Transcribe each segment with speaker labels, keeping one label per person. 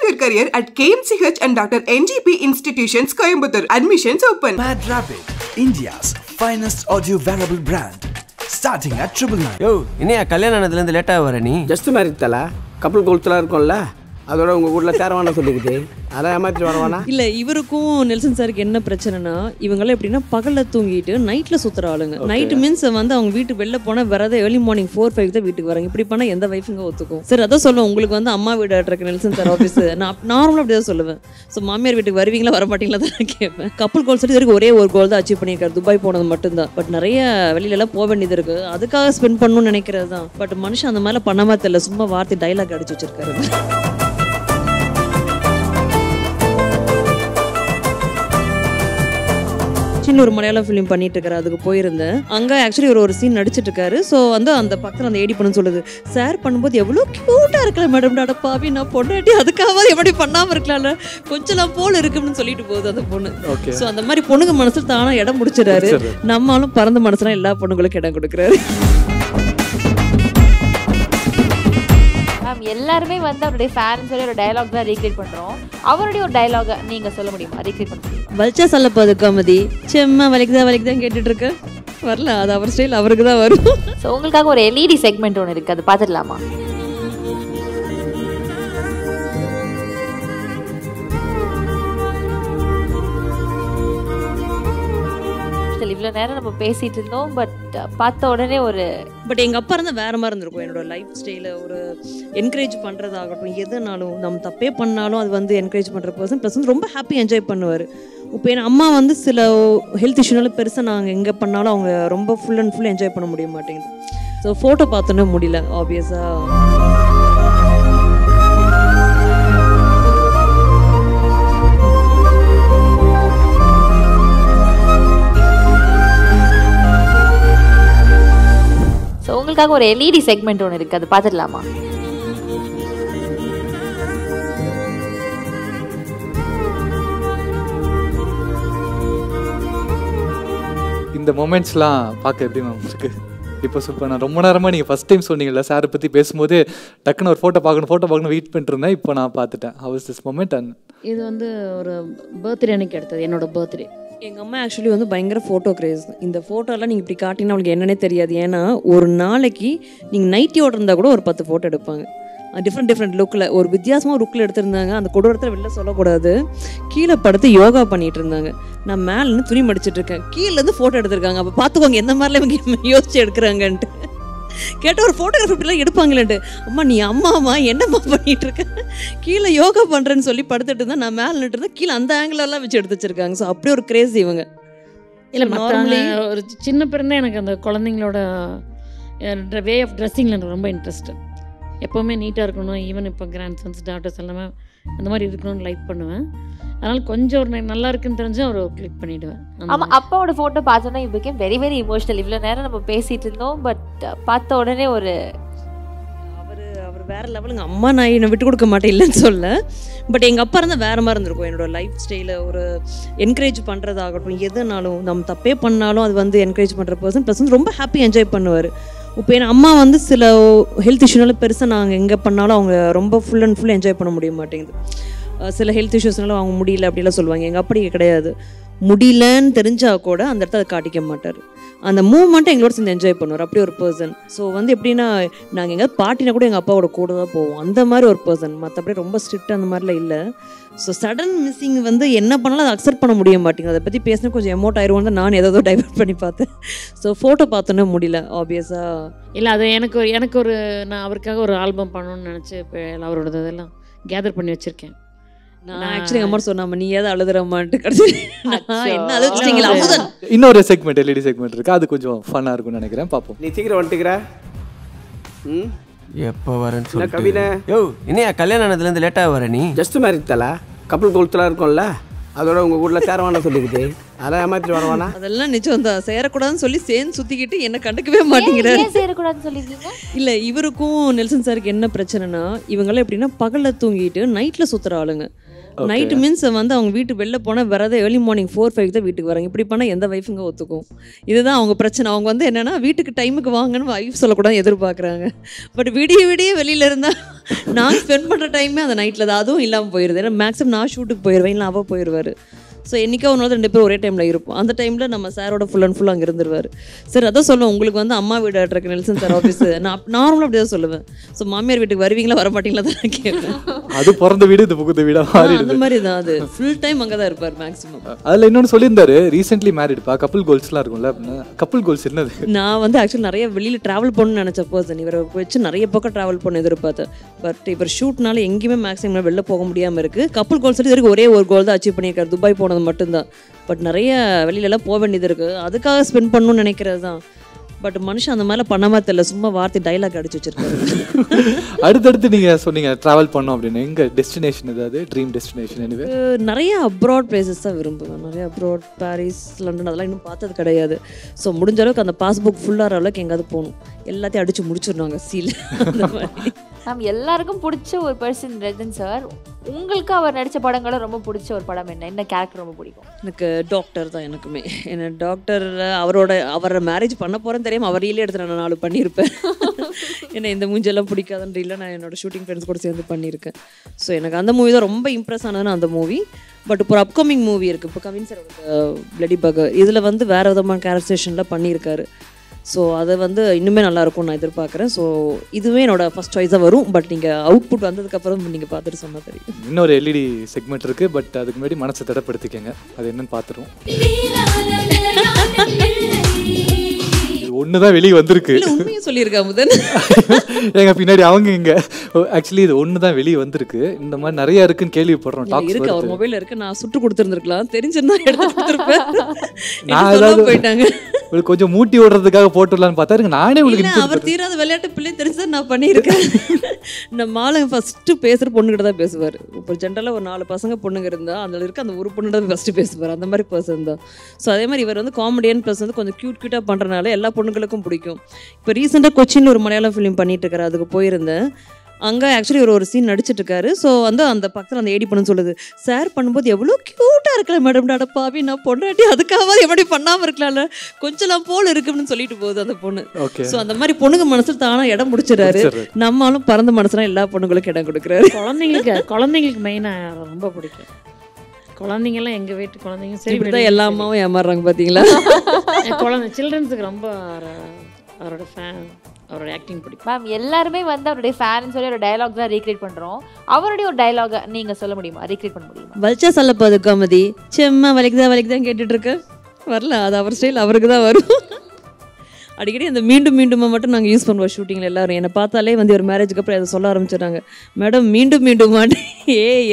Speaker 1: your career at KMCH and Dr. NGP Institutions, Coimbatore. Admissions open.
Speaker 2: Mad Rabbit, India's finest audio wearable brand. Starting at 999.
Speaker 3: Yo, இன்னையா கல்யாணம் ஆனதுல இருந்து லேட்டா வர நீ?
Speaker 4: Just married தல கப்பல் கோல்ஸ்லாம் இருக்கும்ல அதோட உங்க ஊர்ல தேரவான சொல்லிக்குது அதான் ஏமாத்திட்டு வரவானா
Speaker 5: இல்ல இவருக்கும் நெல்சன் சாருக்கு என்ன பிரச்சனைனா இவங்களாம் எப்படின்னா பகல்ல தூங்கிட்டு நைட்ல சுத்துற ஆளுங்க. நைட் மீன்ஸ் வந்து அவங்க வீட்டுக்கு வெளில போனா வரதே ஏர்லி மார்னிங் 4-5 தான் வீட்டுக்கு வராங்க. இப்படி பண்ணா எந்த வைஃபுங்க ஒத்துக்கும்? சரி அதான் சொல்லுவேன், உங்களுக்கு வந்து அம்மா வீடு இருக்கு நெல்சன் சார் ஆஃபீஸ். நான் நார்மலாக அப்படிதான் சொல்லுவேன். ஸோ மாமியார் வீட்டுக்கு வருவீங்களா வர மாட்டீங்களா தான் கேட்பேன். கப்பல் கோல் சொல்லி ஒரே ஒரு கோல் தான் அச்சீவ் பண்ணியிருக்காரு, துபாய் போனது மட்டும்தான். பட் நிறைய வெளியிலலாம் போக வேண்டியது இருக்கு, அதுக்காக ஸ்பெண்ட் பண்ணணும்னு நினைக்கிறது தான். பட் மனுஷன் அந்த மாதிரி பண்ணாம தெரியல, சும்மா வார்த்தை டைலாக் அடிச்சு வச்சிருக்காரு. ஒரு மலையாளம் ஃபிலிம் பண்ணிட்டு இருக்காரு, அதுக்கு போயிருந்தேன். அங்க ஆக்சுவலி ஒரு சீன் நடிச்சிட்டு இருக்காரு. ஸோ வந்து அந்த பக்கத்தில் அந்த ஏடி பண்ணு சொல்லுது, சார் பண்ணும்போது எவ்வளோ கியூட்டா இருக்கல மேடம், நடப்பாவி நான் பொண்ணாட்டி அதுக்காக எப்படி பண்ணாம இருக்கலாம்ல, கொஞ்சம் போல இருக்குன்னு சொல்லிட்டு போகுது அந்த பொண்ணு. ஸோ அந்த மாதிரி பொண்ணுங்க மனசுல தானா இடம் முடிச்சிடறாரு. நம்மளும் பறந்த மனசுலாம் எல்லா பொண்ணுங்களுக்கும் இடம் கொடுக்குறாரு.
Speaker 6: எல்லாருமே வந்து அவருடைய ஃபேன் சொல்லி ஒரு டயலாக் தான் ரீக்ரியேட் பண்றோம். அவருடைய ஒரு டயலாக நீங்க சொல்ல முடியுமா, ரீக்ரியேட் பண்ண முடியுமா?
Speaker 5: வல்ச்சா சொல்ல போது காமெடி செம்ம வலிக்குதான் கேட்டுட்டு இருக்க வரல, அது அவர் ஸ்டைல் அவருக்கு தான் வரும்.
Speaker 6: ஸோ உங்களுக்காக ஒரு எல்இடி செக்மெண்ட் ஒன்று இருக்கு, அது பார்த்துடலாமா? இவ்வளோ நேரம் நம்ம பேசிட்டு இருந்தோம், பட் பார்த்த உடனே
Speaker 5: பட் எங்கள் அப்பா இருந்தால் வேற மாதிரி இருந்திருக்கும். என்னோட லைஃப் ஸ்டைலை ஒரு என்கரேஜ் பண்ணுறதாகட்டும், எதுனாலும் நம்ம தப்பே பண்ணாலும் அது வந்து என்கரேஜ் பண்ணுற பர்சன் ப்ளஸ் வந்து ரொம்ப ஹாப்பி என்ஜாய் பண்ணுவார். இப்போ என் அம்மா வந்து சில ஹெல்த் இஷ்யூனால பெருசாக நாங்கள் எங்கே பண்ணாலும் அவங்க ரொம்ப ஃபுல் அண்ட் ஃபுல் என்ஜாய் பண்ண முடிய மாட்டேங்குது. ஸோ ஃபோட்டோ பார்த்தோன்னே முடியல ஆப்வியஸாக.
Speaker 6: ஸோ உங்களுக்காக ஒரு எல்இடி செக்மெண்ட் ஒன்று இருக்குது, அது பார்த்துடலாமா?
Speaker 7: இந்த மொமெண்ட்ஸ்லாம் பார்க்க எப்படி மேம் இருக்கு? இப்போ சூப்பர். நான் ரொம்ப நேரமாக நீங்கள் ஃபஸ்ட் டைம் சொன்னீங்கல்ல சாரை பற்றி பேசும்போது டக்குன்னு ஒரு ஃபோட்டோ பார்க்கணும் வெயிட் பண்ணிட்டு இருந்தேன். இப்போ நான் பார்த்துட்டேன். How is this moment? And
Speaker 5: இது வந்து ஒரு பர்த்டே அன்னைக்கு எடுத்தது, என்னோட பர்த்டே. எங்கள் அம்மா ஆக்சுவலி வந்து பயங்கர ஃபோட்டோ கிரேஸ். இந்த ஃபோட்டோலாம் நீங்கள் இப்படி காட்டிங்கன்னா அவங்களுக்கு என்னன்னே தெரியாது. ஏன்னா ஒரு நாளைக்கு நீங்கள் நைட்டியோட இருந்தால் கூட ஒரு 10 ஃபோட்டோ எடுப்பாங்க. டிஃப்ரெண்ட் லுக்கில் ஒரு வித்தியாசமாக லுக்கில் எடுத்திருந்தாங்க. அந்த கொடூரத்தில் வெளில சொல்லக்கூடாது. கீழே படுத்து யோகா பண்ணிகிட்டு இருந்தாங்க. நான் மேலேருந்து துணி மடிச்சிட்ருக்கேன், கீழேருந்து ஃபோட்டோ எடுத்திருக்காங்க. அப்போ பார்த்துக்கோங்க எந்த மாதிரிலாம் இவங்க யோசிச்சு எடுக்கிறாங்கன்ட்டு. கேட்டால் ஒரு ஃபோட்டோகிராஃபி இப்படிலாம் எடுப்பாங்களேன்ட்டு. அம்மா நீ அம்மாம்மா என்னம்மா பண்ணிகிட்டு இருக்க, கீழே யோகா பண்ணுறேன்னு சொல்லி படுத்துட்டு இருந்தேன். நான் மேலே நின்றுருந்தேன், கீழே அந்த ஆங்கிலெல்லாம் வச்சு எடுத்து வச்சுருக்காங்க. ஸோ அப்படியே ஒரு கிரேஸ் இவங்க.
Speaker 8: இல்லை நார்மலி ஒரு சின்ன பிறந்தே எனக்கு அந்த குழந்தைங்களோட வே ஆஃப் ட்ரெஸ்ஸிங்கில் எனக்கு ரொம்ப இன்ட்ரெஸ்ட்டு. எப்போவுமே நீட்டாக இருக்கணும். ஈவன் இப்போ கிராண்ட் சன்ஸ் டாட்டர்ஸ் எல்லாமே அந்த மாதிரி இருக்கணும்னு லைக் பண்ணுவேன். அதனால் கொஞ்சம் ஒரு நல்லா இருக்குன்னு தெரிஞ்சால் ஒரு கிளிக் பண்ணிவிடுவேன்.
Speaker 6: ஆமாம், அப்பாவோட ஃபோட்டோ பார்த்தோன்னா இது பிகேம் வெரி வெரி இமோஷனல். இவ்வளோ நேரம் நம்ம பேசிகிட்டு இருந்தோம், பட் பார்த்த உடனே அவர்
Speaker 5: வேறு லெவலுங்க. அம்மா நான் என்னை விட்டு கொடுக்க மாட்டேன் இல்லைன்னு சொல்ல. பட் எங்கள் அப்பா இருந்தால் வேறு மாதிரி இருந்திருக்கும். என்னோட லைஃப் ஸ்டைலை ஒரு என்கரேஜ் பண்ணுறதாகட்டும், எதுனாலும் நம்ம தப்பே பண்ணாலும் அது வந்து என்கரேஜ் பண்ணுற பர்சன் ப்ளஸ் வந்து ரொம்ப ஹாப்பி என்ஜாய் பண்ணுவார். இப்போ என் அம்மா வந்து சில ஹெல்த் இஷ்யூனால பெருசாக நாங்கள் எங்கே பண்ணாலும் அவங்க ரொம்ப ஃபுல் அண்ட் ஃபுல் என்ஜாய் பண்ண முடிய மாட்டேங்குது. சில ஹெல்த் இஷ்யூஸ்னால அவங்க முடியல அப்படிலாம் சொல்லுவாங்க. எங்கள் அப்படி கிடையாது, முடியலன்னு தெரிஞ்சால் கூட அந்த இடத்த அதை காட்டிக்க மாட்டார். அந்த மூவ்மெண்ட்டை எங்களோட சேர்ந்து என்ஜாய் பண்ணுவார். அப்படி ஒரு பர்சன். ஸோ வந்து எப்படின்னா நாங்கள் எங்கேயாவது பார்ட்டினா கூட எங்கள் அப்பாவோட கூட தான் போவோம். அந்த மாதிரி ஒரு பர்சன். மற்றபடி ரொம்ப ஸ்ட்ரிக்ட் அந்த மாதிரிலாம் இல்லை. ஸோ சடன் மிஸ்ஸிங் வந்து என்ன பண்ணாலும் அதை அக்செப்ட் பண்ண முடிய மாட்டேங்குது. அதை பற்றி பேசினா கொஞ்சம் எமோட் ஆயிடுவோம் தான் நான் ஏதோ டைவர்ட் பண்ணி பார்த்தேன். ஸோ ஃபோட்டோ பார்த்தோன்னே முடியல ஆப்வியஸாக.
Speaker 8: இல்லை அது எனக்கு ஒரு நான் அவருக்காக ஒரு ஆல்பம் பண்ணணும்னு நினச்சி இப்போ அவரோட இதெல்லாம் கேதர் பண்ணி வச்சுருக்கேன்.
Speaker 5: நான் ஆக்சுவலி அம்மா சொன்னாம நீ ஏதாவது அழுதுறமான்ட்டு கடைசி என்ன அழுதுச்சிங்களா? அமுதன்
Speaker 7: இன்னொரு செக்மெண்ட் எல்இடி செக்மெண்ட் இருக்கு, அது கொஞ்சம் ஃபன்னாக இருக்கும்னு நினைக்கிறேன். பார்ப்போம்.
Speaker 4: நீ சீக்கிரம் வந்துட்டுக்கிற
Speaker 3: எப்போ வரேன்னு சொல்லி கவிதை. யோ இன்னையா கல்யாணம் ஆனதுலேருந்து லேட்டாக வர நீ?
Speaker 4: ஜஸ்ட் மேரிட் தல கப்பல் கோல்ஸ்லாம் இருக்கும்ல அதோட உங்க ஊரில் தேரவான சொல்லிக்குது அதான் ஏமாத்திட்டு வரவானா?
Speaker 5: அதெல்லாம் நிஜம் தான். சேரக்கூடாதுன்னு சொல்லி சேர்ந்து சுற்றிக்கிட்டு என்ன கண்டுக்கவே மாட்டேங்கிறாரு.
Speaker 6: சேரக்கூடாதுன்னு சொல்லியிருக்கீங்க?
Speaker 5: இல்லை இவருக்கும் நெல்சன் சாருக்கு என்ன பிரச்சனைனா இவங்களாம் எப்படின்னா பகலில் தூங்கிட்டு நைட்டில் சுற்றுற ஆளுங்க. நைட்டு மீன்ஸ் வந்து அவங்க வீட்டுக்கு வெளில போனால் வரதே ஏர்லி மார்னிங் 4-5 தான் வீட்டுக்கு வராங்க. இப்படி பண்ணால் எந்த வைஃபுங்க ஒத்துக்கும்? இதுதான் அவங்க பிரச்சனை. அவங்க வந்து என்னென்னா வீட்டுக்கு டைமுக்கு வாங்கன்னு வைஃப் சொல்லக்கூடாது எதிர்பார்க்குறாங்க. பட் விடிய வெளியில் இருந்தால் நான் ஸ்பெண்ட் பண்ணுற டைமே அந்த நைட்டில் தான். அதுவும் இல்லாமல் போயிடுது. ஏன்னா மேக்ஸிமம் நான் ஷூட்டுக்கு போயிடுவேன், இல்லை அவள் போயிடுவார். ஸோ என்றைக்கோ ஒரு நாள் 2 பேர் ஒரே டைமில் இருப்போம். அந்த டைமில் நம்ம சாரோட ஃபுல் அண்ட் ஃபுல் அங்கே இருந்துருவார். சார் அதான் சொல்லுவேன், உங்களுக்கு வந்து அம்மா வீடு இருக்கு நெல்சன் சார் ஆஃபீஸு. நான் நார்மலாக அப்படி தான் சொல்லுவேன். ஸோ மாமியார் வீட்டுக்கு வருவீங்களா வர மாட்டீங்களா தான் நான் கேட்பேன்.
Speaker 7: அது பிறந்த வீடு இது புகுந்த வீடாக மாறிடுது.
Speaker 5: அந்த மாதிரி தான். அது ஃபுல் டைம் அங்கே தான் இருப்பார் மேக்ஸிமம்.
Speaker 7: அதில் இன்னொன்று சொல்லியிருந்தாரு, ரீசென்ட்லி மேரிடுப்பா, கப்புள் கோல்ஸ்லாம் இருக்கும்ல அப்படின்னா கப்புள் கோல்ஸ் என்னது? நான்
Speaker 5: வந்து ஆக்சுவலி நிறைய வெளியில் ட்ராவல் பண்ணணும்னு நினச்ச பர்சன். இவரை வச்சு நிறைய பக்கம் ட்ராவல் பண்ண எதிர்பார்த்தேன். பட் இவர் ஷூட்னால எங்கேயுமே மேக்ஸிமம் வெளில போக முடியாமல் இருக்குது. கப்புள் கோல்ஸ் வரைக்கும் ஒரே ஒரு கோல் தான் அச்சீவ் பண்ணியிருக்காரு, துபாய் போனது மட்டும்தான். பட் நிறைய வெளியிலலாம் போக வேண்டியது இருக்குது, அதுக்காக ஸ்பெண்ட் பண்ணணும்னு நினைக்கிறது தான். பட் மனுஷன் அந்த மாதிரிலாம் பண்ணாம தெரியல, சும்மா வார்த்தை டைலாக் அடிச்சு வச்சிருக்காரு.
Speaker 7: அடுத்தடுத்து நீங்கள் சொன்னீங்க ட்ராவல் பண்ணோம் அப்படின்னு, எங்கள் டெஸ்டினேஷன் ஏதாவது ட்ரீம் டெஸ்டினேஷன்? எனிவே
Speaker 5: நிறைய அப்ராட் பிளேசஸ் தான் விரும்புவேன். நிறைய அப்ராட், பாரிஸ், லண்டன் அதெல்லாம் இன்னும் பார்த்தது கிடையாது. ஸோ முடிஞ்ச அளவுக்கு அந்த பாஸ்புக் ஃபுல்லாகிற அளவுக்கு எங்கேயாவது போகணும். எல்லாத்தையும் அடித்து முடிச்சிடணுங்க சீல். அந்த மாதிரி
Speaker 6: எல்லாருக்கும் பிடிச்ச ஒரு பர்சன் ரஜன் சார். உங்களுக்கு அவர் நடித்த படங்களை ரொம்ப பிடிச்ச ஒரு படம் என்ன கேரக்டர் ரொம்ப பிடிக்கும்?
Speaker 5: எனக்கு டாக்டர் தான். எனக்குமே என்ன டாக்டர் அவரை மேரேஜ் பண்ண போகிறேன்னு தெரியாமல் அவர் ரீலே எடுத்து நான் 4 பண்ணியிருப்பேன். ஏன்னா இந்த மூஞ்செல்லாம் பிடிக்காதுன்ற இல்லை, நான் என்னோட ஷூட்டிங் ஃப்ரெண்ட்ஸ் கூட சேர்ந்து பண்ணியிருக்கேன். ஸோ எனக்கு அந்த மூவி தான் ரொம்ப இம்ப்ரெஸ் ஆனதுன்னு அந்த மூவி. பட் இப்போ ஒரு அப்கமிங் மூவி இருக்குது, இப்போ கவின் சாரோட பிளடி பக். இதில் வந்து வேறு விதமான கேரக்டரைசேஷனில் பண்ணியிருக்காரு. ஸோ அதை வந்து இன்னுமே நல்லாயிருக்கும் நான் எதிர்பார்க்குறேன். ஸோ இதுவே என்னோட ஃபஸ்ட் சாய்ஸாக வரும். பட் நீங்கள் அவுட்புட் வந்ததுக்கப்புறம் நீங்கள் பார்த்துட்டு சொன்னால் தெரியும்.
Speaker 7: இன்னொரு எல்இடி செக்மெண்ட் இருக்குது, பட் அதுக்கு முன்னாடி மனசை தடப்படுத்திக்கங்க, அது என்னன்னு பார்த்துருவோம். ஒன்று தான் வெளியே வந்திருக்கு.
Speaker 5: உண்மையாக சொல்லியிருக்கா முதன்
Speaker 7: எங்கள் பின்னாடி அவங்க இங்கே ஆக்சுவலி இது ஒன்று தான் வெளியே வந்திருக்கு. இந்த மாதிரி நிறைய இருக்குன்னு கேள்விப்படுறோம்.
Speaker 5: இருக்கு, அவர் மொபைலில் இருக்கு. நான் சுட்டு கொடுத்துருந்துருக்கலாம், தெரிஞ்சிருந்தா எடுத்து கொடுத்துருப்பேன்.
Speaker 7: நான் ஏதாவது
Speaker 5: போயிட்டாங்க
Speaker 7: உங்களுக்கு கொஞ்சம் மூட்டி விடுறதுக்காக போட்டுடலான்னு பார்த்தா நானே உங்களுக்கு
Speaker 5: அவர் தீராத விளையாட்டு பிள்ளை தெரிஞ்சா நான் பண்ணியிருக்கேன். நம்ம ஆளுங்க ஃபஸ்ட்டு பேசுகிற பொண்ணுகிட்ட தான் பேசுவார். இப்போ ஜென்ரலாக ஒரு 4 பசங்க பொண்ணுங்க இருந்தால் அதில் இருக்க அந்த ஒரு பொண்ணு தான் ஃபஸ்ட்டு பேசுவார். அந்த மாதிரி பர்சன் தான். ஸோ அதே மாதிரி இவர் வந்து காமெடியன் ப்ளஸ் வந்து கொஞ்சம் க்யூட்டாக பண்ணுறனால எல்லா பொண்ணுங்களுக்கும் பிடிக்கும். இப்போ ரீசெண்டாக கொச்சினில் ஒரு மலையாளம் ஃபிலிம் பண்ணிட்டு இருக்காரு, அதுக்கு போயிருந்தேன். அங்கே ஆக்சுவலி ஒரு சீன் நடிச்சிட்ருக்காரு. ஸோ வந்து அந்த பக்கத்தில் அந்த ஏடி பண்ணு சொல்லுது, சார் பண்ணும்போது எவ்வளோ க்யூட்டாக இருக்கலாம் மேடம், நடப்பாவி நான் பொண்டாட்டி அதுக்காக எப்படி பண்ணாமல் இருக்கலாம்ல, கொஞ்சம் போல் இருக்குன்னு சொல்லிட்டு போகுது அந்த பொண்ணு. ஸோ அந்த மாதிரி பொண்ணுங்க மனசில் தானே இடம் முடிச்சிடறாரு. நம்மளும் பறந்த மனசுலாம் எல்லா பொண்ணுங்களுக்கும் இடம் கொடுக்குறாரு.
Speaker 8: குழந்தைங்களுக்கு மெயினாக ரொம்ப பிடிக்கும். குழந்தைங்கலாம் எங்கள் வீட்டு குழந்தைங்க சரி
Speaker 5: தான் எல்லா அம்மாவும் ஏமாறுறாங்க பார்த்தீங்களா.
Speaker 8: குழந்தை சில்ட்ரன்ஸுக்கு ரொம்ப அவரோட ஃபேன், அவரோட ஆக்டிங் பிடிக்கும்.
Speaker 6: மேம் எல்லாருமே வந்து அவருடைய ஃபேன் சொல்லி ஒரு டயலாக் தான் ரீக்ரியேட் பண்ணுறோம். அவருடைய ஒரு டயலாகை நீங்கள் சொல்ல முடியுமா, ரீக்ரியேட் பண்ண முடியுமா?
Speaker 5: வலிச்சா சொல்ல போகுது காமெடி, செம்மா வலிக்குதான் கேட்டுட்டு இருக்க வரல, அது அவர் ஸ்டைல் அவருக்கு தான் வரும். அடிக்கடி அந்த மீண்டும் மீண்டுமா மட்டும் நாங்கள் யூஸ் பண்ணுவோம் ஷூட்டிங்கில். எல்லோரும் என்னை பார்த்தாலே வந்து ஒரு மேரேஜுக்கு அப்புறம் அதை சொல்ல ஆரம்பிச்சிடுறாங்க, மேடம் மீண்டும் மீண்டுமாட்டு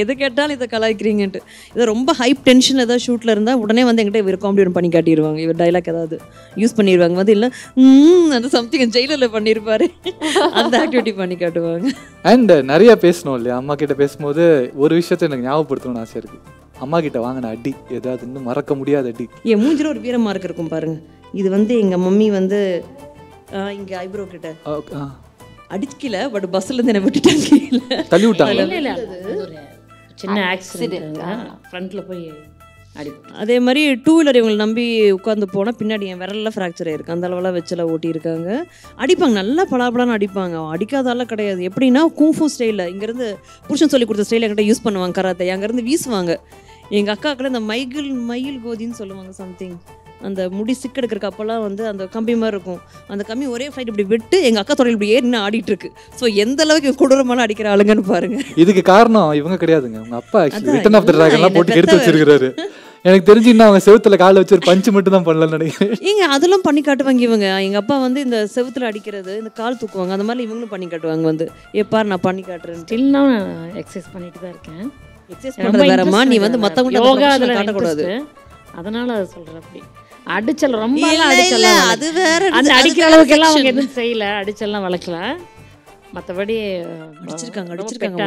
Speaker 5: எது கேட்டாலும் இதை கலாய்க்கிறீங்கன்ட்டு. இதை ரொம்ப ஹைப் டென்ஷன் ஏதாவது ஷூட்டில் இருந்தால் உடனே வந்து எங்கிட்ட இவர் காமெடி ஒன்று பண்ணி காட்டிடுவாங்க. இவர் டைலாக் ஏதாவது யூஸ் பண்ணிடுவாங்க. வந்து இல்லை அந்த சம்திங் ஜெயிலரில் பண்ணியிருப்பாரு அந்த ஆக்டிவிட்டி பண்ணி காட்டுவாங்க.
Speaker 7: அண்ட் நிறைய பேசணும் இல்லையா, அம்மா கிட்ட பேசும்போது ஒரு விஷயத்த எனக்கு ஞாபகப்படுத்தணும்னு ஆசை இருக்குது. அம்மா கிட்ட வாங்கின அடி ஏதாவது இன்னும் மறக்க முடியாத அடி.
Speaker 5: என் மூஞ்சில் ஒரு வீர மார்க் இருக்கும் பாருங்க. இது வந்து எங்கள் மம்மி வந்து இங்கே ஐப்ரோ கிட்ட அடிக்கல, பட் பஸ்ஸில் என்னை விட்டுட்டாங்க,
Speaker 7: தள்ளி விட்டாங்க.
Speaker 8: சின்ன ஆக்சிடென்ட் ஃப்ரண்ட்டில் போய் அடி.
Speaker 5: அதே மாதிரி 2 வீலர் இவங்களை நம்பி உட்காந்து போனால் பின்னாடி என் விரலில் ஃப்ராக்சர் ஆயிருக்கு. அந்த அளவெல்லாம் வச்செல்லாம் ஓட்டியிருக்காங்க. அடிப்பாங்க, நல்லா பலாபலான்னு அடிப்பாங்க. அடிக்காதாலாம் கிடையாது. எப்படின்னா கூஃபு ஸ்டைலில் இங்கேருந்து புருஷன் சொல்லி கொடுத்த ஸ்டைல் என்கிட்ட யூஸ் பண்ணுவாங்க கராத்தை. அங்கேருந்து வீசுவாங்க. எங்கள் அக்காக்கள் இந்த மயில் கோதின்னு சொல்லுவாங்க சம்திங், அந்த முடி சிக்கெடுக்கிற அப்போல்லாம் வந்து அந்த கம்பி மாதிரி இருக்கும். அந்த கம்பி ஒரே ஃப்ளைட் இப்படி விட்டு எங்கள் அக்கா தொடையில் இப்படி ஏறினா ஆடிட்டு இருக்கு. ஸோ எந்த அளவுக்கு கொடூரமான அடிக்கிற ஆளுங்கன்னு பாருங்க.
Speaker 7: இதுக்கு காரணம் இவங்க கிடையாதுங்க, உங்க அப்பா ரிட்டர்ன் ஆஃப் தி டிராகன்லாம் போட்டு எடுத்து வச்சிருக்காரு. எனக்கு தெரிஞ்சு இன்னும் அவங்க செவுத்துல காலை வச்சு ஒரு பஞ்சு மட்டும் தான் பண்ணலன்னு நினைக்கிறேன்.
Speaker 5: ஏங்க அதெல்லாம் பண்ணி காட்டுவாங்க இவங்க. எங்கள் அப்பா வந்து இந்த செவுத்துல அடிக்கிறது, இந்த கால் தூக்குவாங்க, அந்த மாதிரி இவங்களும் பண்ணி காட்டுவாங்க. வந்து ஏப்பார் நான் பண்ணி காட்டுறேன்.
Speaker 8: ஸ்டில் நான் எக்ஸசைஸ் பண்ணிட்டு தான் இருக்கேன்.
Speaker 5: எக்ஸசைஸ் பண்ணுறது வேறம்மா, நீ வந்து மற்றவங்கள்ட்ட காட்டக்கூடாது.
Speaker 8: அதனால அதை சொல்கிறேன். அப்படி அடிச்சல் ரொம்ப அடிச்சலாம்,
Speaker 5: அது வேற.
Speaker 8: அந்த அடிக்கிற அளவுக்கு எல்லாம் அவங்க எதுவும் செய்யல, அடிச்சல்லாம் வளர்க்கல. மற்றபடி
Speaker 5: அடிச்சிருக்காங்க.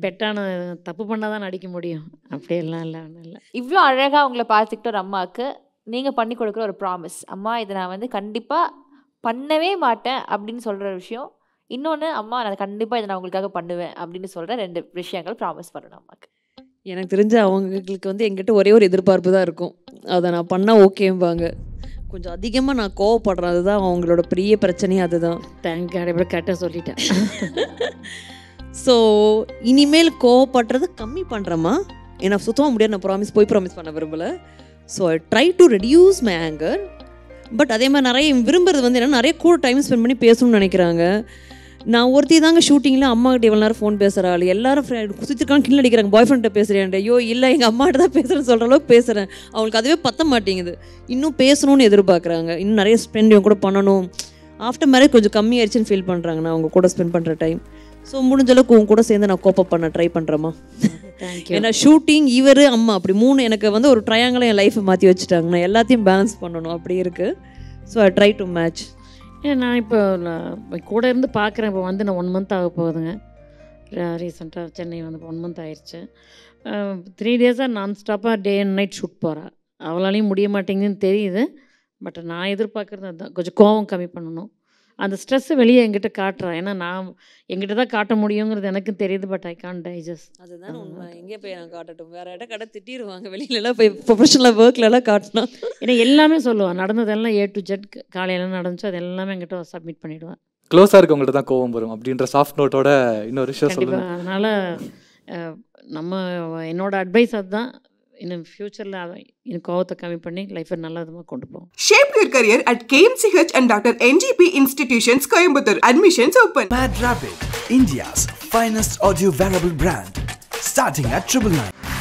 Speaker 8: பெட்டான தப்பு பண்ணாதான் அடிக்க முடியும், அப்படியெல்லாம் இல்லை. ஒன்றும் இல்லை.
Speaker 6: இவ்வளோ அழகாக அவங்கள பார்த்துக்கிட்ட ஒரு அம்மாவுக்கு நீங்கள் பண்ணி கொடுக்குற ஒரு ப்ராமிஸ், அம்மா இதை நான் வந்து கண்டிப்பாக பண்ணவே மாட்டேன் அப்படின்னு சொல்கிற விஷயம், இன்னொன்று அம்மா நான் கண்டிப்பாக இதை நான் உங்களுக்காக பண்ணுவேன் அப்படின்னு சொல்கிற 2 விஷயங்கள் ப்ராமிஸ் பண்ணணும் அம்மாவுக்கு.
Speaker 5: எனக்கு தெரிஞ்ச அவங்களுக்கு வந்து எங்கிட்ட ஒரே ஒரு எதிர்பார்ப்பு தான் இருக்கும், அதை நான் பண்ணால் ஓகேம்பாங்க. கொஞ்சம் அதிகமாக நான் கோவப்படுறேன், அதுதான் அவங்களோட பெரிய பிரச்சனையே அதுதான்.
Speaker 8: தேங்க் காட் எப்படி கரெக்டாக சொல்லிட்டேன்.
Speaker 5: ஸோ இனிமேல் கோவப்படுறதை கம்மி பண்ணுறேம்மா. ஏன்னா சுத்தமாக முடியாது, நான் ப்ராமிஸ் பண்ண விரும்பலை. So I try to reduce my anger. But அதே மாதிரி நிறைய விரும்புறது வந்து என்னென்னா நிறைய கூட டைம் ஸ்பெண்ட் பண்ணி பேசணும்னு நினைக்கிறாங்க. நான் ஒருத்தி தாங்க ஷூட்டிங்கில் அம்மாக்கிட்ட இவ்வளோ நேரம் ஃபோன் பேசுகிற ஆள், எல்லாரும் சுற்றிருக்காங்க, கிண்டல் அடிக்கிறாங்க, பாய் ஃப்ரெண்ட்டை பேசுகிறேன். ஐயோ இல்லை, எங்கள் அம்மாட்ட தான் பேசுகிறேன்னு சொல்கிற அளவுக்கு பேசுகிறேன். அவங்களுக்கு அதுவே பத்த மாட்டேங்குது, இன்னும் பேசணும்னு எதிர்பார்க்குறாங்க, இன்னும் நிறைய ஸ்பெண்ட் இவங்க கூட பண்ணணும். ஆஃப்டர் மேரேஜ் கொஞ்சம் கம்மியாயிடுச்சுன்னு ஃபீல் பண்ணுறாங்க நான் அவங்க கூட ஸ்பெண்ட் பண்ணுற டைம். ஸோ முடிஞ்ச அளவுக்கு உங்க கூட சேர்ந்து நான் கோப்பப் பண்ண ட்ரை பண்ணுறேம்மா. ஏன்னா ஷூட்டிங் இவர் அம்மா அப்படி 3 எனக்கு வந்து ஒரு ட்ரையாங்கில் என் லைஃப்பை மாற்றி வச்சுட்டாங்க. நான் எல்லாத்தையும் பேலன்ஸ் பண்ணணும், அப்படி இருக்குது. So I try to match.
Speaker 8: ஏன் நான் இப்போ கூட இருந்து பார்க்குறேன். இப்போ வந்து நான் 1 month ஆக போகுதுங்க. ரீசெண்டாக சென்னை வந்து 1 month ஆயிடுச்சு. 3 days நான் ஸ்டாப்பாக டே அண்ட் நைட் ஷூட் போகிறேன். அவளாலையும் முடிய மாட்டேங்குதுன்னு தெரியுது. பட் நான் எதிர்பார்க்குறது அதுதான், கொஞ்சம் கோவம் கம்மி பண்ணணும். அந்த ஸ்ட்ரெஸ்ஸை வெளியே என்கிட்ட காட்டுறேன். ஏன்னா நான் என்கிட்ட தான் காட்ட முடியுங்கிறது எனக்கு தெரியுது. But I can't digest.
Speaker 5: அதுதான் உண்மை. எங்கே போய் நான் காட்டட்டும், வேறு இடம் கடை திட்டிடுவாங்க, வெளியிலலாம் போய் ப்ரொஃபஷனல் ஒர்க்லலாம் காட்டினா.
Speaker 8: ஏன்னா எல்லாமே சொல்லுவான், நடந்ததெல்லாம் A to Z காலையில் நடந்துச்சு, அது எல்லாமே என்கிட்ட சப்மிட் பண்ணிவிடுவேன்.
Speaker 7: க்ளோஸாக இருக்கவங்கள்ட்ட தான் கோவம் வரும் அப்படின்ற சாஃப்ட் நோட்டோட இன்னொரு விஷயம் சொல்லுவேன்.
Speaker 8: அதனால் என்னோட அட்வைஸ் அதுதான், இன்னும் ஃபியூச்சரில் எனக்கு கோவத்தை கம்மி பண்ணி லைஃப்பை நல்ல விதமாக கொண்டு போவோம்.
Speaker 1: Shape your career at KMCH and Dr. NGP Institutions, Coimbatore. Admissions open.
Speaker 2: Mad Rapid, India's finest audio wearable brand, starting at 999.